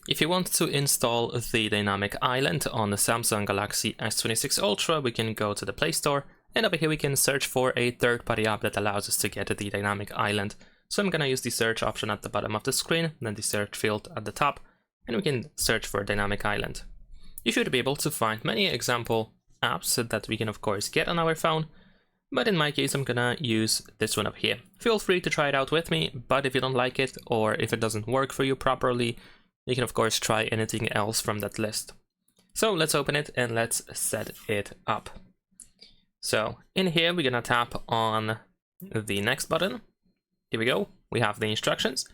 If you want to install the dynamic island on the Samsung Galaxy S26 Ultra, we can go to the Play Store, and over here we can search for a third-party app that allows us to get the dynamic island. So I'm gonna use the search option at the bottom of the screen, then the search field at the top, and we can search for dynamic island. You should be able to find many example apps that we can of course get on our phone, but in my case I'm gonna use this one up here. Feel free to try it out with me, but if you don't like it or if it doesn't work for you properly, you can of course try anything else from that list. So let's open it and let's set it up. So in here we're gonna tap on the next button. Here we go, we have the instructions.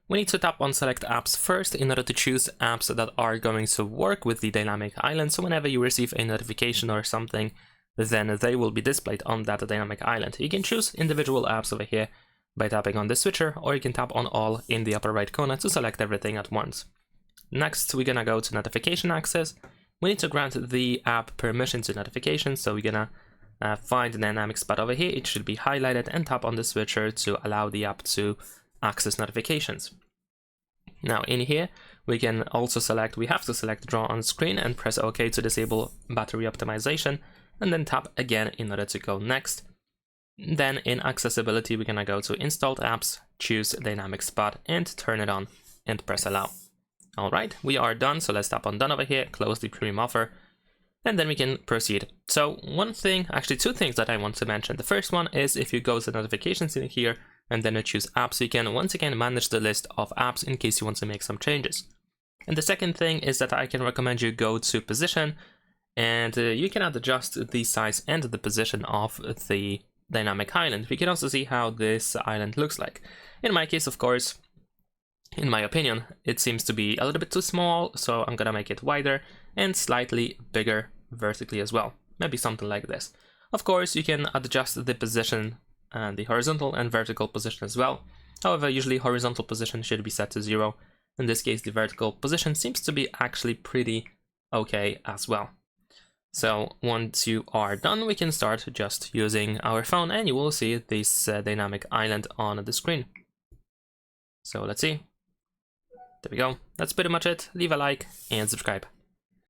We need to tap on select apps first in order to choose apps that are going to work with the dynamic island. So whenever you receive a notification or something, then they will be displayed on that dynamic island. You can choose individual apps over here by tapping on the switcher, or you can tap on all in the upper right corner to select everything at once. Next, we're gonna go to notification access. We need to grant the app permission to notifications, so we're gonna find the dynamic spot over here. It should be highlighted and tap on the switcher to allow the app to access notifications. Now in here, we can also select, we have to select draw on screen and press OK to disable battery optimization, and then tap again in order to go next. Then in accessibility, we're gonna go to installed apps, choose dynamic spot and turn it on and press allow. All right, we are done. So let's tap on done over here, close the premium offer, and then we can proceed. So one thing, actually two things that I want to mention. The first one is if you go to notifications in here and then you choose apps, you can once again manage the list of apps in case you want to make some changes. And the second thing is that I can recommend you go to position, and you can adjust the size and the position of the dynamic island. We can also see how this island looks like. In my case, of course, in my opinion, it seems to be a little bit too small, so I'm gonna make it wider and slightly bigger vertically as well. Maybe something like this. Of course, you can adjust the position and the horizontal and vertical position as well. However, usually horizontal position should be set to 0. In this case, the vertical position seems to be actually pretty okay as well. So once you are done, we can start just using our phone and you will see this dynamic island on the screen. So let's see. There we go. That's pretty much it. Leave a like and subscribe.